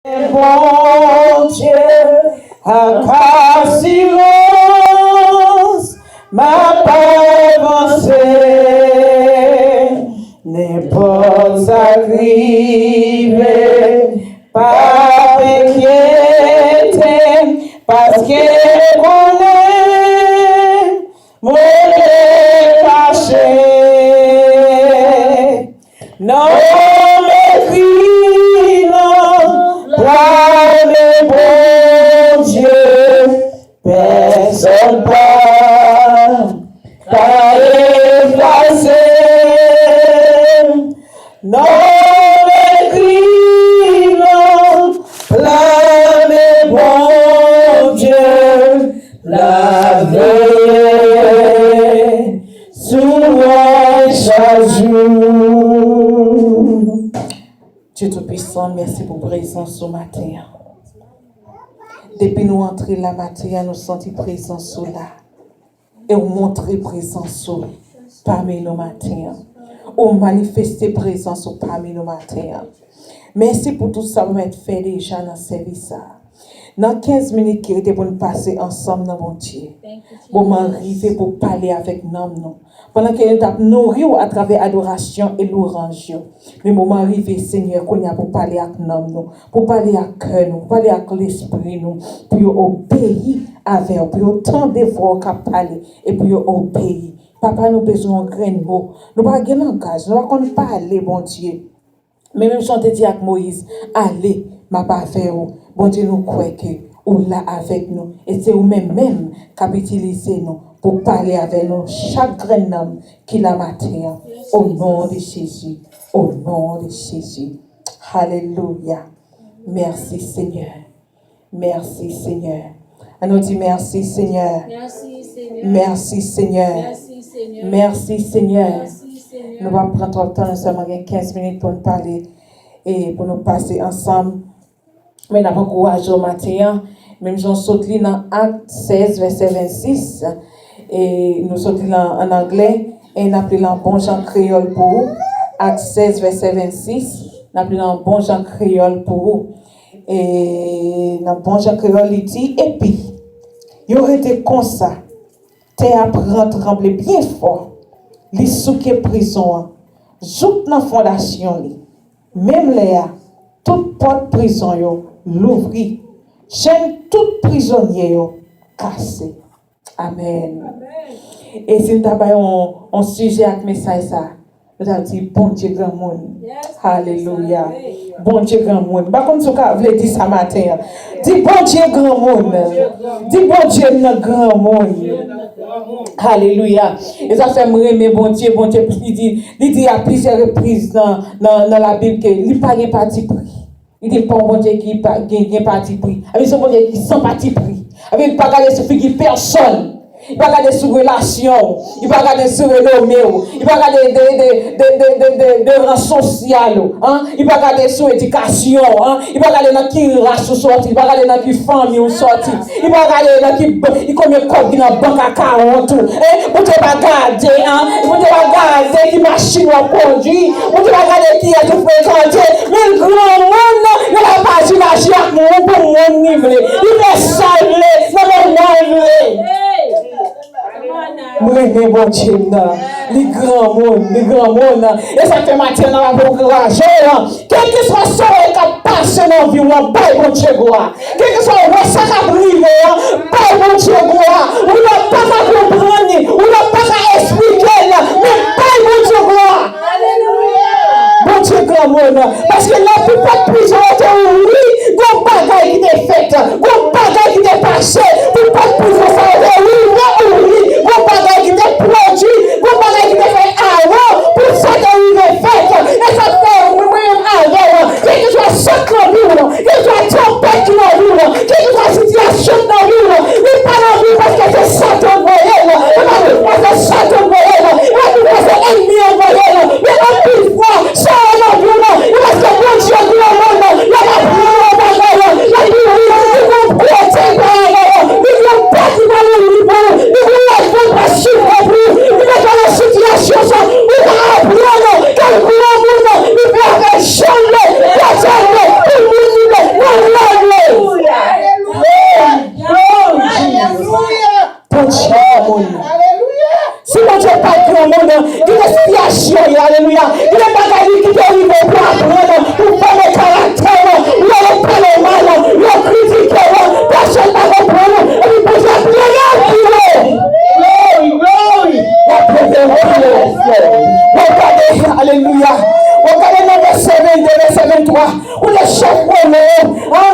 Bon Dieu, à silence, ma pensée n'est pas arrivée, pas inquiétée, parce qu'elle connaît mon caché. Non, mais crie, non, blâme, bon Dieu, personne pas t'a effacé. Non, mais crie, non, blâme, bon Dieu, la veille, souvent chaque jour. Dieu Tout-Puissant, merci pour la présence au matin. Depuis nous entrer la matière, nous sentons présence sous là. Et on montre présence sous parmi nos matins. On manifeste présence parmi nos matins. Merci pour tout ça, vous avez fait déjà dans ce service. Dans 15 minutes qui étaient pour nous passer ensemble dans mon Dieu. Pour m'arriver pour parler avec nous. Pendant que nous avons nourri à travers l'adoration et l'orange. Mais moment arrivé, Seigneur, qu'on a pour parler avec nous, pour parler avec cœur, pour parler avec l'esprit, nous, pour obéir avec, pour autant de voix qu'à parler et pour obéir. Papa, nous besoin de grain mot. Nous pas de langage, nous pas parler, bon Dieu. Mais même si on te dit avec Moïse, allez, ma pas faire, bon Dieu, nous croyons que ou là avec nous. Et c'est vous-même qui utilisé nous pour parler avec nous, chaque grain homme qui l'a matière. Au nom de Jésus. Au nom de Jésus. Alléluia. Merci Seigneur. Merci Seigneur. On nous dit merci Seigneur. Merci Seigneur. Merci Seigneur. Merci Seigneur. Merci Seigneur. Merci Seigneur. Nous allons prendre notre temps, nous sommes 15 minutes pour nous parler et pour nous passer ensemble. Mais nous avons courage au matin. Même j'en saute dans Acte 16, verset 26. Et nous sautons en anglais. Et nous appelons en bon Jean créole pour vous. Acte 16, verset 26. Nous appelons en bon Jean créole pour vous. Et dans bon Jean créole, il dit, et puis, il aurait été comme ça. Terre prend trembler bien fort. Les souquets prison. Joute dans la fondation. Même là, toute porte prison, l'ouvrit. Chaîne tout prisonnier cassé. Amen. Et si nous avons un sujet avec message ça, nous avons dit bon Dieu grand monde. Alléluia. Bon Dieu grand monde. Par contre, ce que vous dire ça matin. Dis bon Dieu grand monde. Dis bon Dieu grand monde. Alléluia. Et ça fait me remettre bon Dieu, il dit à plusieurs reprises dans la Bible que il pas de parti pris. Il dit pas un bon Dieu qui pas gain parti pris. Avec son bon Dieu qui sans parti pris. Avec pas regarder sur qui personne. Il va regarder sur relation, il va regarder sur renommée, il va regarder de rang social, hein? Il va regarder sur éducation, hein? Il va regarder dans qui race sorti, il va regarder dans qui famille on sorti, il va regarder dans qui combien de code dans banque à 40, hein? Vous devez regarder, hein? Vous devez regarder qui machine on conduit, vous devez regarder qui est tout présenté, mais le grand monde, il n'a pas d'imaginer avec nous pour mon niveau, il est salé, non mais moi, bon Dieu, les grands mondes, et ça fait maintenant la bonne courage. Quel que soit ce qui a passé dans la vie, on va bon Dieu gloire. Quel que soit ce qui a brisé, bon Dieu gloire. On n'a pas à comprendre, on n'a pas à expliquer, mais bon Dieu gloire. Bon Dieu grand monde, parce que la plupart de prison étaient oubliés, qu'on bagaille qui est faite, qu'on bagaille qui est passé, pour pas de prison ça a été oublié. Qu'on bagaille qui est produit, qu'on bagaille qui est fait avant, pour ça qu'il est fait, et ça fait même avant, quel que soit ce qu'on vit, quel que soit tempête qui nous vit, quelle que soit situation qui nous vit, mais pas la vie parce que c'est ça ton voyage, pas parce que c'est ça ton voyage, pas parce que c'est ennemi en voyage, mais en plus fois, ça en a vu, parce que bon Dieu, grand monde,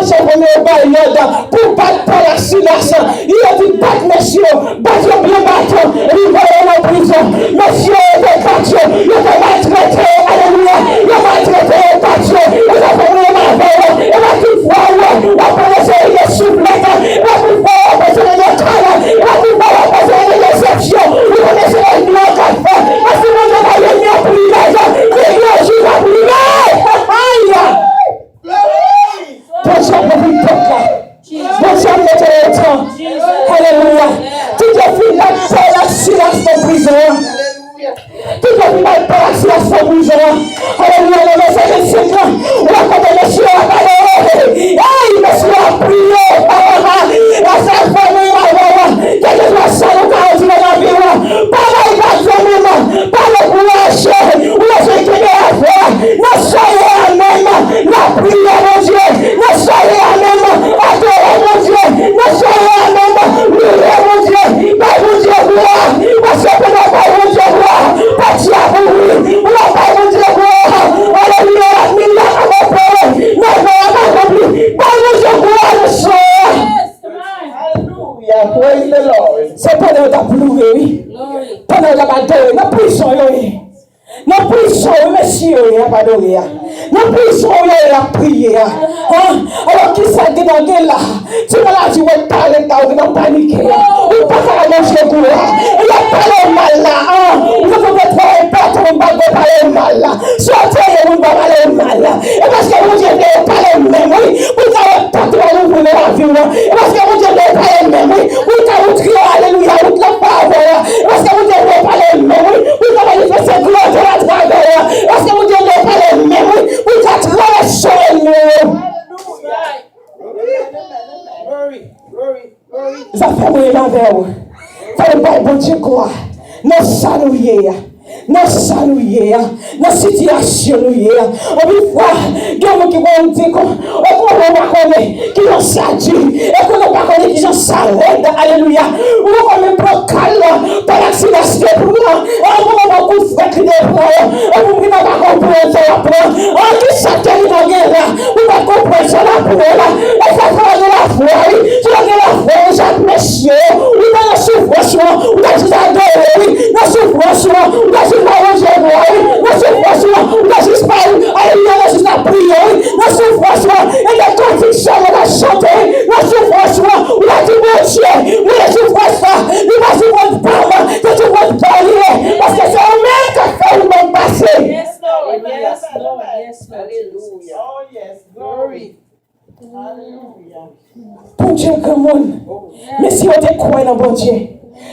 j'ai remis au baillot pour battre par la silence. Il a dit battre messieurs, battre bien battre, et il va aller en prison. Messieurs, il est battu, il est maltraité, alléluia, il est maltraité, il est battu, il a fait le mal, il va tout voir, il va pas laisser les soufflettes, il va tout voir, il va passer les cannes, il va tout voir, il va passer les déceptions, il va laisser les blancs qu'à faire, parce que nous avons les miens privilèges, les miens juges à privilèges. Bonjour pour vous toutes là. Bonjour mettez le temps. Alléluia. Tout est fini par la silence de prison. Tout est fini par la silence de prison. Alléluia. Le verset 25 ans. On va compter les chiens à parler. Hey, monsieur a prié. La salle famille va quelque chose ça nous a dit dans la vie. Pas la grâce pas le courage. Ou la sécurité à faire. Ne soyez à même. La prière mon Dieu. Ne soyez à même. Adorez mon Dieu. Ne soyez à même. Louez mon Dieu. Pas mon Dieu gloire. Parce que nous n'avons pas mon Dieu gloire. Pas Dieu à vous. Nous n'avons pas mon Dieu gloire. Alléluia. Mille ans à mon père. Nous n'avons pas accompli. Pas mon Dieu gloire le soir. Alléluia. Praise the Lord. C'est pas nous d'applaudir, oui. Pas nous d'adorer. Nous prissons, oui. Nous prissons, monsieur, il n'y a pas d'oreille. Nous prissons, il y a prié. Alors, qui s'est dit dans le là? Tu m'as dit, on parle, tu vas paniquer. On pas faire manger pour là. Il y a pas le mal là. Vous pouvez être important, on va pas parler mal là. Sortez, on va parler mal là. Et parce que vous dites, vous parlez même, oui. Vous avez pas de vous voulez la vie. Et parce que vous dites, vous parlez même, oui. Vous avez crié, alléluia, vous ne pas avoir. Et parce que vous dites, vous parlez même, oui. Vous avez manifesté gloire de la travers. Parce que vous dites, vous parlez même, oui. Vous avez traversé nous. Ça fait moi l'envers. Fait le bon Dieu quoi. Nous saluer. Nous saluer. Nous situation nous. On veut voir quelqu'un qui va nous dire qu'on va pas connaître qui ont sadi et qu'on va pas connaître qui ont s'arrête. Alléluia. On va même prendre calme par l'accident pour nous. On va beaucoup faire des plans. On va pas comprendre ça après. On qui s'attend dans guerre. On va comprendre ça après. Et ça va de la foi. Tu vas de la foi, Jacques Messieurs. On va la souffrance. On va juste adorer. La souffrance. On va juste manger. La souffrance. On va juste parler. Alléluia. La juste la prière. La souffrance. Et la conviction. On va chanter. La souffrance. On va dire mon Dieu. Mais la souffrance. Il va se voir pas. Que tu vas parler. Parce que c'est un même qui fait le monde passer. Yes, Lord. Yes, Lord. Yes, Lord. Hallelujah. Oh, yes. Glory. Hallelujah. Bon Dieu, grand monde. Mais si on te croit dans bon Dieu,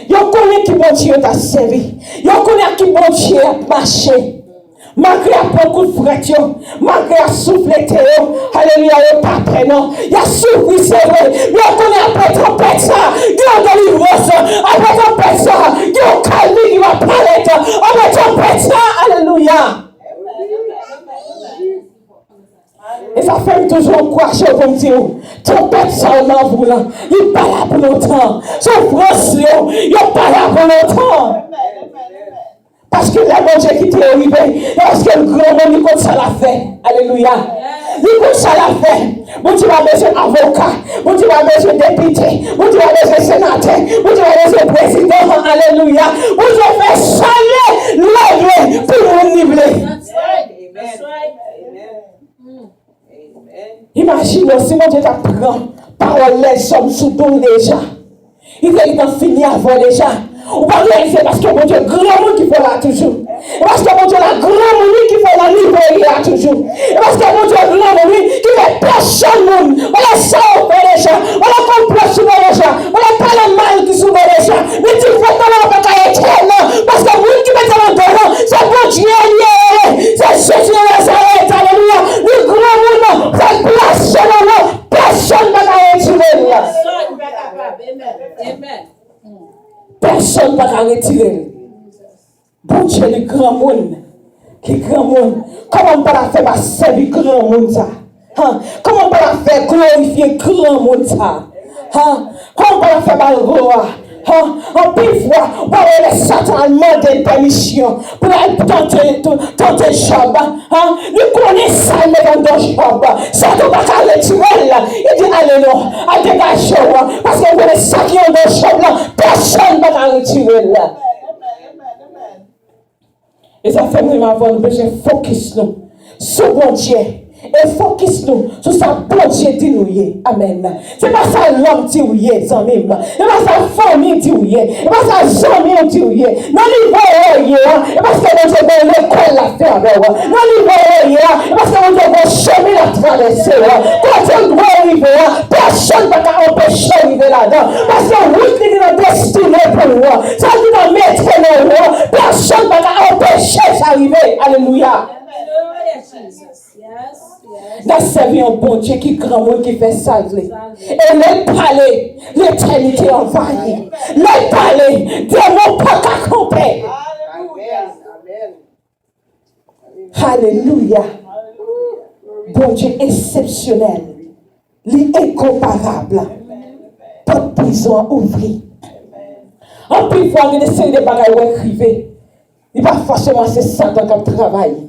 on connaît qui bon Dieu t'a servi. On connaît qui bon Dieu a marché. Malgré beaucoup de fractures, malgré la souffleté, alléluia, il pas prêt, non. Il a souffert, c'est vrai. Mais on connaît après tempête ça, il y a une délivrance. Après tempête ça, il y a un calme qui va paraître. Après tempête ça, alléluia. Et ça fait toujours encourager pour me dire, tempête ça, on en vous là. Il n'est pas là pour longtemps. Souffrance, il n'est pas là pour longtemps. Parce que la bon Dieu qui t'est arrivé, parce que le grand monde, il compte ça l'a fait. Alléluia. Il compte ça l'a fait. Bon Dieu va besoin d'avocat. Bon Dieu va besoin de député. Bon Dieu va besoin de sénateur. Bon Dieu va besoin de président. Alléluia. Bon Dieu va changer l'œuvre pour nous niveler. That's right. That's right. Imagine si mon Dieu t'apprend parole les sommes sous tout déjà. Il est fini avant déjà. On va réaliser parce que mon Dieu, grand monde qui fait là toujours. Et parce que mon Dieu, la grand monde qui fait la niveau là toujours. Et parce que mon Dieu, grand monde qui fait personne monde. Voilà ça on fait déjà. Voilà complot sur les gens. Voilà pas le mal qui souvent les gens. Mais tu fais dans la bataille éternelle. Parce que le monde qui met dans le dedans, c'est mon Dieu lié. C'est Jésus de Nazareth. Alléluia. Le grand monde, c'est place sur le monde. Personne ne va retirer. Amen. Personne ne va retirer. Bon Dieu, le grand monde. Le grand monde. Comment on peut la faire servir le grand monde ça? Comment on peut la faire glorifier le grand monde ça? Comment on peut la faire gloire? En plus fois, on va les Satan demander permission pour tenter Job. Nous connaissons ça, mais dans Job. Ça ne va pas retirer. Et ça fait vraiment avoir nous besoin de focus nous sur bon Dieu. Et focus nous sur sa bon Dieu dit nous. Amen. C'est pas ça l'homme dit oui, amis. C'est pas sa famille dit oui. C'est pas sa famille dit oui. Non, il va et parce que nous avons l'école à faire avec moi. Non, il va et parce que nous avons chemin à traverser. Quand on doit arriver, personne ne va empêcher d'arriver là-dedans. Parce que oui, il est destiné pour moi. Ça dit dans mettre nous. Personne ne va empêcher d'arriver. Alléluia. Nous servons un bon Dieu qui est grand monde qui fait salver. Et les palais, l'éternité envahie. Les palais, démons pas qu'à camper. Alléluia. Bon Dieu exceptionnel. L'incomparable. Pas de prison ouvrie. En plus, il faut avoir des séries de bagages où écrivez. Il va forcément c'est Satan qui travaille.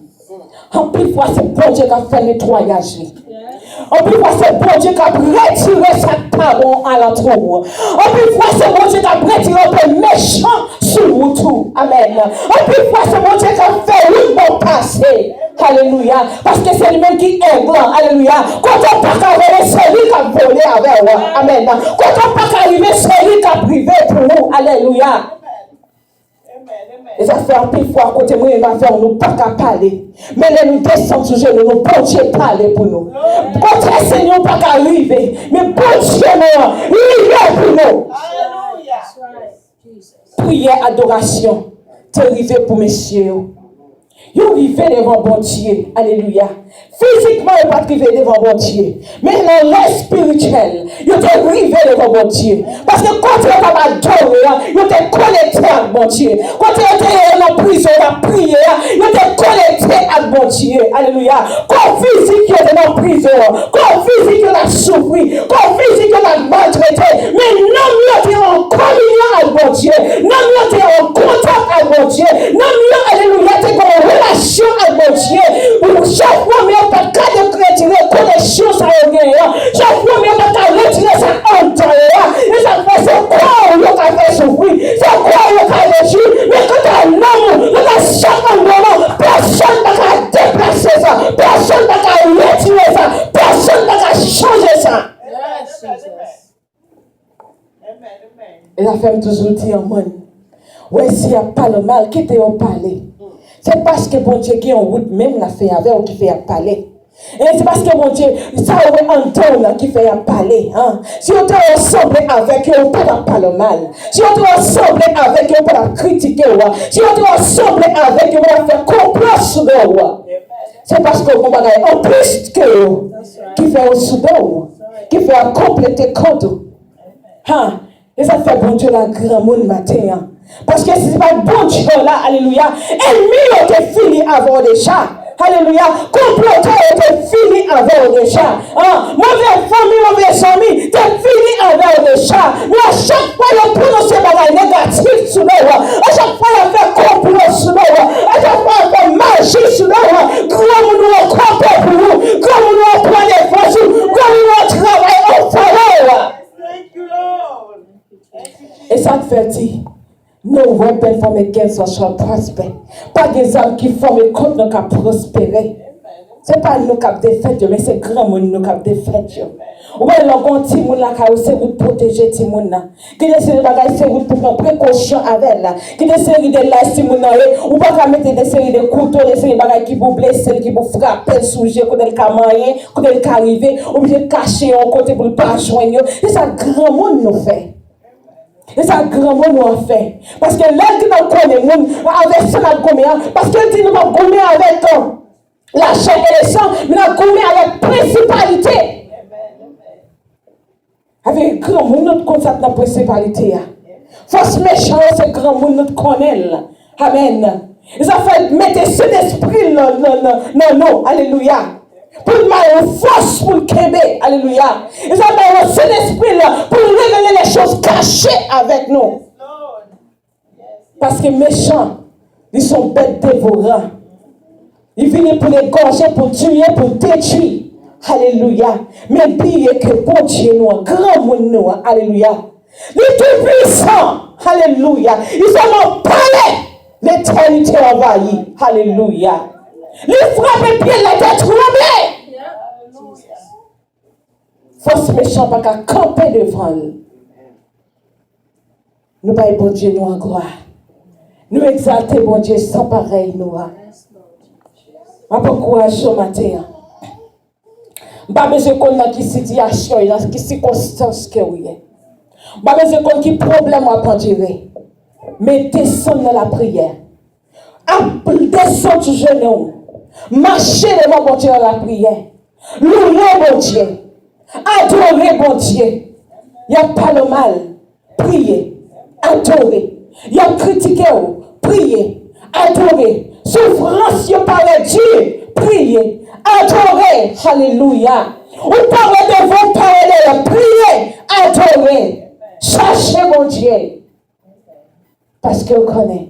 En plus, c'est bon Dieu qui a fait le nettoyage. En plus, c'est bon Dieu qui a retiré sa table à l'entour. En plus, c'est bon Dieu qui a retiré le méchant sur le tout. Amen. En plus, c'est bon Dieu qui a fait le bon passé. Alléluia. Parce que c'est lui-même qui est grand. Alléluia. Quand on ne peut pas arriver, c'est lui qui a volé avec moi. Amen. Quand on ne peut pas arriver, c'est lui qui a privé pour nous. Alléluia. Et ça fait un peu fois à côté de moi, il va faire nous pas qu'à parler. Mais là, nous descendons sur genoux, nous bon Dieu parler pour nous. Quand le Seigneur pas qu'à arriver, mais bon Dieu, il est pour nous. Prière, adoration, t'es arrivé pour messieurs. Ils arrivé devant bon Dieu. Alléluia. Physiquement, ils ne pas arrivé devant bon Dieu. Mais dans l'air spirituel, ils sont arrivés devant bon Dieu. Parce que quand ils ont adoré, ils ont connectés avec bon Dieu. Quand ils étaient en prison, ils ont prié, ils ont connectés avec bon Dieu. Alléluia. Quand physique, ils étaient en prison. Quand physique, ils ont souffert. Quand physique, ils ont maltraité. Mais non, ils étaient en communion avec bon Dieu. Non, ils étaient en contact avec bon Dieu. Non, alléluia, ils étaient en relation avec mon Dieu. Chaque fois, il n'y a pas de cas de retirer connexion, ça y est. Chaque fois, il n'y a pas de retirer ça en temps. Et ça fait, c'est quoi on a fait souffrir? C'est quoi on a réagi? Mais quand un homme, quand chaque moment, personne ne peut déplacer ça. Personne ne peut retirer ça. Personne ne peut changer ça. Et la femme toujours dit en monde. Ouais, s'il n'y a pas le mal, qui t'est au palais? C'est parce que bon Dieu qui est en route, même la fait avec ou qui fait à parler. Et c'est parce que bon Dieu, ça aurait un ton qui fait à parler. Hein? Si on te ressemble avec eux, on ne peut pas le mal. Si on te ressemble avec eux, on peut pas critiquer. Si on te ressemble avec eux, on va faire complot sur eux. C'est parce que on va en plus que eux, qui fait au soudan, qui fait à compléter compte. Hein? Et ça fait bon Dieu la grand monde matin. Hein? Parce que si ce n'est pas bon Dieu là, alléluia, ennemi ont été fini avant déjà. Alléluia, comploteur était fini avant déjà. Mauvaise famille, mauvais amis, t'es fini avant déjà. Mais à chaque fois, il prononce des bagages négatifs sur nous. À chaque fois, il fait complot sur nous. À chaque fois, il fait magie sur nous. Comment nous compter pour nous? Comment nous prendre des forces? Comment nous travailler au fort? Et ça te fait dire. No weapon formed against us shall prosper. Pas des âmes qui forment contre nous qui prospérer. Ce n'est pas nous qui avons défait, mais c'est grand monde nous qui avons défait. Ou bien, nous avons petit monde là qui a pour protéger petit monde là. Qui a des bagages pour prendre précaution avec là. Qui a des séries de laisses petit monde là. Ou pas mettre des séries de couteaux, des séries de bagages qui vous blesser, qui vous frapper, souger, quand elle camarade, quand elle arrive, obligé de cacher en côté pour ne pas joindre. C'est ça grand monde nous fait. Et ça, grand monde nous a fait. Parce que là, qui nous connaît, avec ça, nous connaît. Parce que nous avons gommé avec la chair et le sang, mais nous avons gommé avec principalité. Avec grand monde, nous connaissons la principalité. Force méchant, c'est grand monde, nous connaissons. Amen. Et ça fait mettre cet esprit dans nous. Alléluia. Pour mal force pour le Québec, alléluia. Et ça va cet esprit là pour révéler les choses cachées avec nous. Parce que méchants, ils sont bêtes dévorants. Ils viennent pour les gorger, pour tuer, pour détruire. Alléluia. Mais oubliez que bon Dieu nous, grand monde nous, alléluia. Les tout puissants, alléluia. Ils ont parlé L'éternité envahie. Alléluia. Les frappe et pied la tête tremblée. Force méchant pas qu'à camper devant lui. Nous baillons bon Dieu nous en gloire. Nous exaltons bon Dieu sans pareil nous. Je vais courage ce matin. Je n'ai pas besoin de connaître qui situation, qui circonstance que vous êtes. Je n'ai pas besoin de connaître qui problème à prendre. Mais descendre dans la prière. Descendre sur genou. Marcher devant bon Dieu dans la prière. Louer bon Dieu. Adorer bon Dieu. Il n'y a pas de mal. Priez. Adorer. Il y a critiqué. Priez. Adorer. Souffrance, il parle Dieu. Priez. Adorer. Alléluia. Ou parlez de vos paroles. Priez. Adorer. Cherchez mon Dieu. Parce que vous connaissez.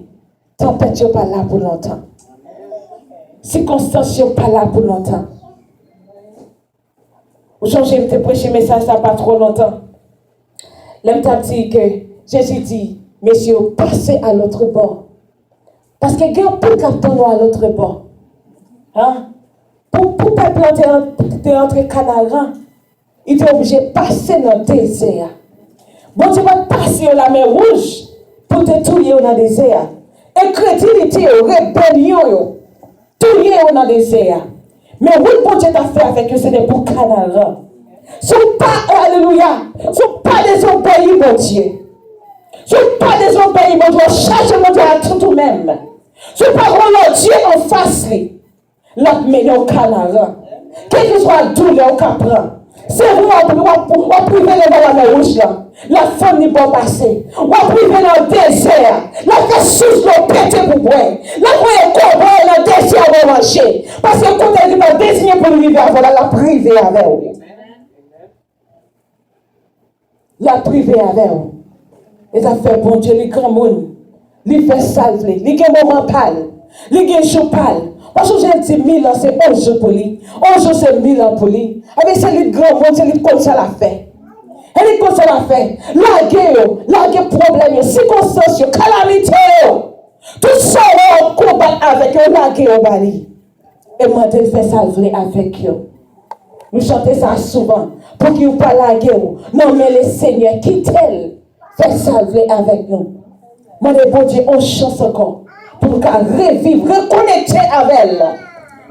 Tempête n'est pas là pour longtemps. Circonstances n'est pas là pour longtemps. Aujourd'hui, je vais prêcher un message, ça pas trop longtemps. Là, je dit que Jésus dit, messieurs, passez à l'autre bord. Parce que il y a beaucoup de capteurs à l'autre bord. Hein? Pour peuple entrer Canaan, il est obligé de passer dans le désert. Bon Dieu va passer la mer rouge pour te tuer dans le désert. Incrédulité, rébellion, tuer dans le désert. Mais oui, bon Dieu t'a fait avec eux, c'est des pour Canaan. Ce ne sont pas, alléluia, ce ne sont pas des obéis, mon Dieu. Ce ne sont pas des obéis, mon Dieu. Charge mon Dieu à tout même. Ce n'est pas mon Dieu en face, l'a mené au Canaan. Quel que soit le douleur qu'on prend, c'est vous, on privé dans la mer rouge là. La femme n'est pas passée. On privé dans le désert. La fait sous l'eau pété pour boire. La voyez comment dans le désert va manger. Parce que quand elle va désigner pour vivre avant, la privé avec vous. La privé avec vous. Et ça fait bon Dieu, les grands monde. Les fait salver. Les grands moments pâles. Les grands jours pâles. Parce que j'ai dit 1000 ans, c'est 11 jours pour lui. 11 jours, c'est 1000 ans pour lui. Avec c'est les grands monde, c'est les comme ça la fait. Elle est comme ça la fait. La guerre, problème, circonstances, calamité. Tout ça, on combat avec eux, la guerre au Bali. Et moi, je fais ça avec eux. Nous chantons ça souvent. Pour qu'ils ne pas la guerre. Non, mais le Seigneur, quitte-elle. Fait ça avec nous. Moi, le bon Dieu, on chante encore. Pour nous revivre, reconnecter avec elle.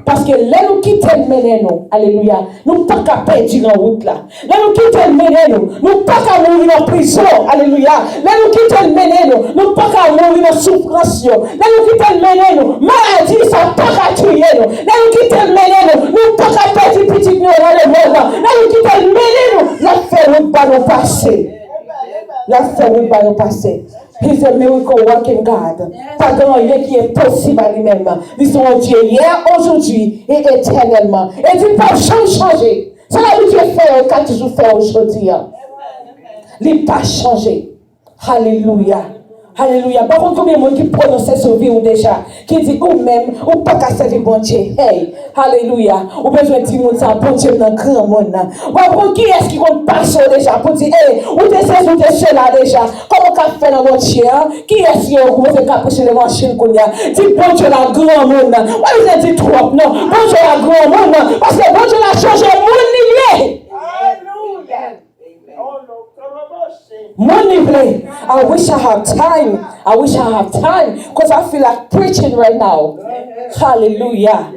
Parce que là, nous quittons mener nous. Alléluia. Nous pas qu'à perdre en route là. Là, nous quittons mener nous. Nous pas qu'à mourir en prison. Alléluia. Là, nous quittons mener nous. Nous pas qu'à mourir en souffrance. Là, nous quittons mener nous. Maladie, ça pas qu'à tuer nous. Là, nous quittons mener nous. Nous pas qu'à perdre petit nous dans le monde. Là, nous quittons mener nous. La fait route va nous passer. La fait route va nous passer. He's a miracle working God. Pas grand rien qui est possible à lui-même. Ils sont Dieu hier, aujourd'hui et éternellement. Et il ne peut pas changer. C'est là où Dieu fait, qu'a toujours fait aujourd'hui. Il ne peut pas changer. Alléluia. Alléluia. Par contre, combien de monde qui prononce ce vie ou déjà, qui dit ou même, ou pas qu'à servir bon Dieu. Hey, alléluia. Ou besoin de dire ça, bon Dieu, dans le grand monde. Ou qui est-ce qui compte passer déjà pour dire, hey, ou t'es ceci, ou t'es cela déjà. Comment qu'on fait dans mon Dieu? Qui est-ce qui est capuché les machines qu'on y a? Dis bon Dieu, la grand monde. Ou vous dit trop, non. Bon Dieu, la grand monde. Parce que bon Dieu a changé le monde lié. Alléluia. Money, I wish I have time. I wish I have time because I feel like preaching right now. Hallelujah.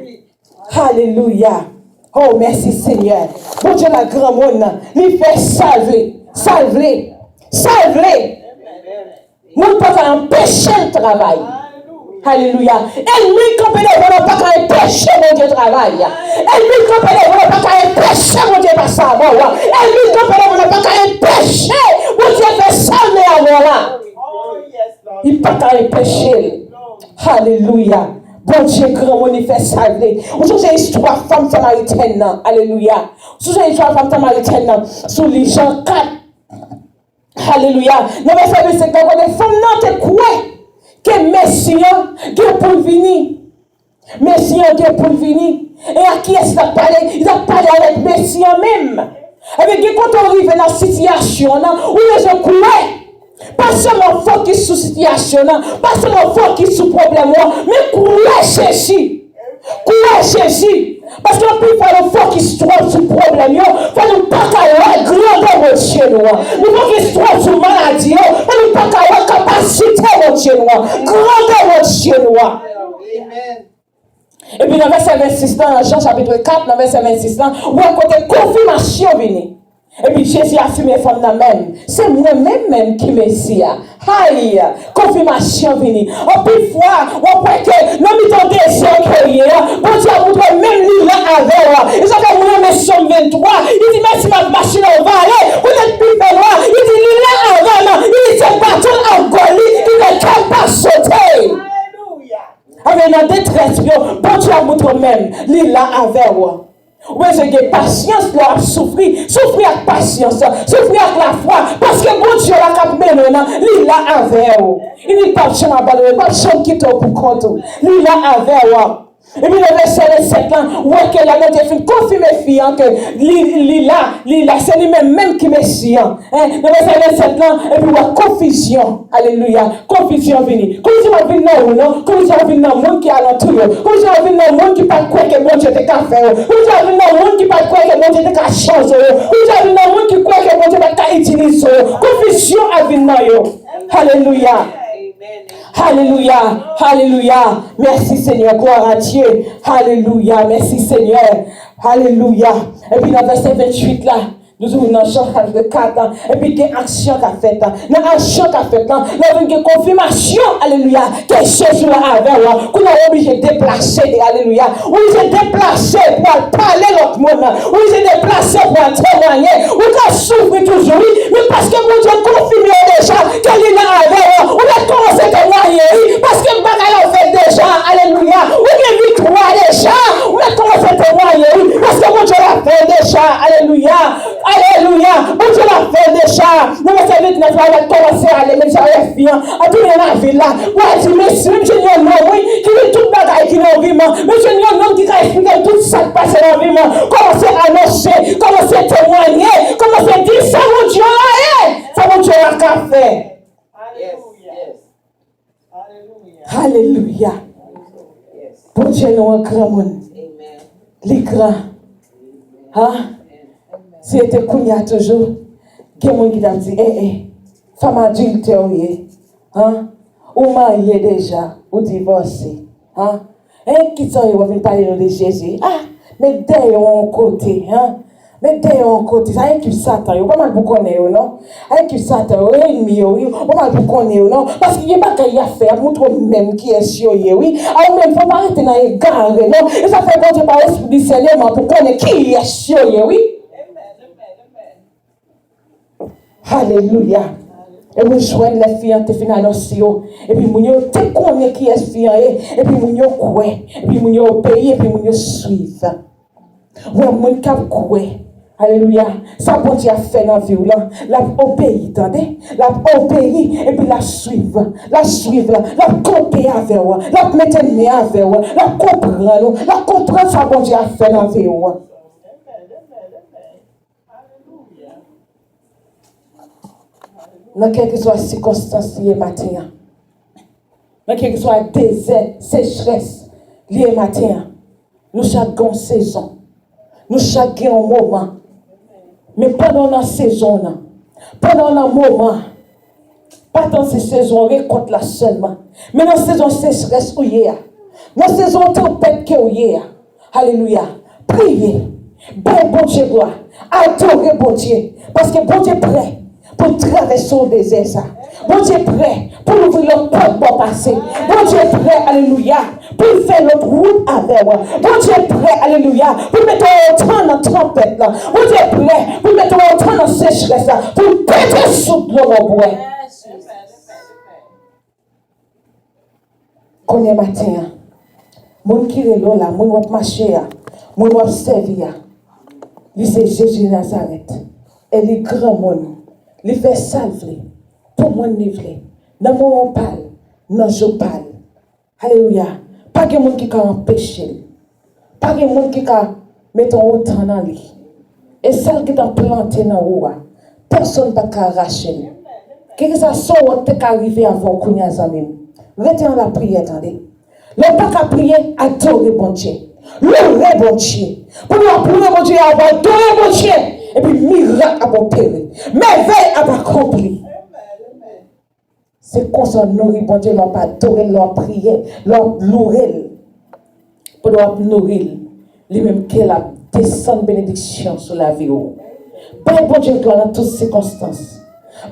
Hallelujah. Oh, merci Seigneur. Bon Dieu, la grand monde, il fait salver. Salver. Salver. Nous ne pouvons pas empêcher le travail. Alléluia. Et lui, quand il ne peut pas empêcher mon Dieu travail. Et lui, quand il ne peut pas empêcher mon Dieu par sa mort. Et lui, quand il ne peut pas empêcher mon Dieu faire salver à moi là. Il ne peut pas empêcher. Alléluia. Bon Dieu, grand monde, il fait salver. Aujourd'hui, j'ai une histoire femme samaritaine. Alléluia. Aujourd'hui, j'ai une histoire femme samaritaine. Sous les gens 4. Alléluia. Nous avons fait c'est que les femmes n'ont pas quoi. Que Messie qui est pour venir. Messie qui est pour venir. Et à qui est-ce qu'il a parlé? Il a parlé avec Messie même. Et bien, quand on arrive dans la situation, où je crois, Pas seulement focus sur situation, pas seulement focus sur problème, mais courage chercher. Courage chercher. Parce que plus il faut focus trop sur problème, il faut nous pas qu'à grandeur de chez nous. Nous focus trop sur maladie, il faut nous pas qu'à capacité de chez nous. Grandeur de chez nous. Amen. Et puis dans verset 26, dans Jean chapitre 4, dans verset 26, où est côté confirmation venu. Et puis Jésus a affirmé femme dans même. C'est moi-même qui Messie. Aïe, confirmation venu. En plus fois, on croit que nous mettons des gens qui sont bon Dieu a montré même lui là avec. Ils ont fait moi mais Somme 23. Il dit merci ma machine on va aller. Vous êtes plus loin. Il dit lui là avec. Il dit c'est bâton en Goli. Il ne peut pas sauter. Avec la détresse, bon Dieu a montré même lui là avec. Oui, j'ai patience pour souffrir avec patience, souffrir avec la foi, parce que bon Dieu l'a capté maintenant, il l'a avec vous. Il n'est pas de abandonner, pas de quitter pour compte, il l'a avec vous. Et puis le verset 7 là, ouais que la montée fait confirmer fiant que là, c'est lui-même qui Messie. Hein? Le verset 7 là, et puis ouais, confusion, alléluia, confusion vini. Confusion vini non, non, confusion vini non, monde qui a l'entour, confusion vini non, monde qui pas quoi que bon Dieu te qu'a faire, confusion vini non, monde qui pas quoi que bon Dieu te qu'a changer, confusion vini non, monde qui croit que bon Dieu te qu'a utiliser, confusion a vini non yo, alléluia. Alléluia, alléluia. Merci Seigneur, gloire à Dieu. Alléluia, merci Seigneur. Alléluia. Et puis dans le verset 28 là, nous avons une chapitre 4, et puis il y a une action qu'a fait. Dans l'action qu'a fait, nous avons une confirmation, alléluia, que Jésus là avec, qu'on a obligé de déplacer, alléluia. Oui, j'ai déplacé pour parler l'autre monde. Oui, j'ai déplacé pour témoigner. Oui, qu'on souffre toujours, mais parce que mon Dieu confirme déjà qu'il est là avec, on a commencé à témoigner, parce que Bagaille a fait déjà, alléluia. Oui, il y a victoire déjà, on a commencé à témoigner, parce que mon Dieu l'a fait déjà, alléluia. Alléluia. Bon Dieu l'a fait déjà. Nous avons servi de notre vie, commencé à aller, mais j'avais fini. À tout le monde ville là. Ouais, tu me suis, je n'ai un homme, oui, qui veut tout bagaille qui est en vie. Mais je n'ai un homme qui va expliquer tout ça qui passe dans la vie. Commencez à annoncer, commencez à témoigner, commencez à dire, ça mon Dieu là, ça mon Dieu là qu'a fait. Alléluia. Alléluia. Bon Dieu nous un grand monde. Les grands. Hein? Si c'était Kounia toujours, il y a des gens qui t'ont dit, femme adulte, hein? Ou mariée déjà, ou divorcée, hein? Qui sont venus parler de Jésus? Ah, mais d'ailleurs, en côté, hein? Mais d'ailleurs, en côté, ça y est, qui Satan, il y a pas mal de connaître, non? Il qui Satan, il y a ennemi, il y a pas mal de connaître, non? Parce qu'il n'y a pas qu'à y faire, montre même qui est sur lui, oui? Alors, même, il ne faut pas arrêter dans les gares, non? Et ça fait bon Dieu par l'esprit du discernement pour connaître qui est sur lui, oui? Alléluia. Et vous joignez les filles, te finales aussi. Et puis, vous te connaissez qui est fiancé. Et puis, vous croyez. Et puis, vous obéissez. Et puis, vous suivez. Vous avez croyez. Alléluia. Ça, bon Dieu a fait dans la vie. La obéit, attendez. La obéit. Et puis, la suivre. La suivre. La compter avec vous. La mettre avec vous. La comprendre. La comprendre, ça, bon Dieu a fait dans la vie. Dans quelle que soit la circonstance liée matin, dans quelle que soit le désert, sécheresse liée matin, nous chacun saison, nous chacun un moment. Mais pendant la saison, pendant le moment, pas dans ces saisons, récolte la seulement. Mais dans la saison sécheresse, où il y a, dans la saison tempête, où il y a, alléluia, priez, ben bon Dieu gloire, adorez bon Dieu, parce que bon Dieu est prêt pour traverser le désert, ça. Bon Dieu est prêt pour ouvrir le porte pour passer. Bon Dieu est prêt, alléluia, pour faire notre route avec moi. Bon Dieu est prêt, alléluia, pour mettre autant dans la tempête là. Bon Dieu est prêt pour mettre autant dans la sécheresse là, pour péter sous l'eau au bois. Qu'on est matin, mon qui est là, mon qui marcher, mon qui servir, il c'est Jésus de Nazareth. Et les grands monde. Les fait salver, pour moi niveler. Dans le moment où on parle, dans je parle. Alléluia. Pas de monde qui a empêché. Pas de monde qui a mis autant dans lui. Et celle qui t'a planté dans l'eau, personne ne peut arracher. Qu'est-ce que ça sort t'es arrivé avant qu'on y a ça même. Restez en la prière, attendez. Le pas qu'à prier, adorer bon Dieu. Louer bon Dieu. Pour nous apprendre bon Dieu, adorer bon Dieu. Et puis miracle à opérer. Merveille à accomplir. C'est comme ça nourrir bon Dieu, leur adorer, leur prier, leur louer. Pour nous nourrir. Lui-même qu'elle a descend bénédiction sur la vie. Bye bon Dieu dans toutes circonstances.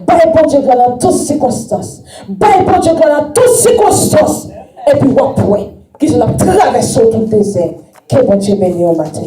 Bye bon Dieu dans toutes circonstances. Bye bon Dieu dans toutes circonstances. Et puis, ouais, qui se l'a traversé tout le désert. Que bon Dieu bénisse au matin.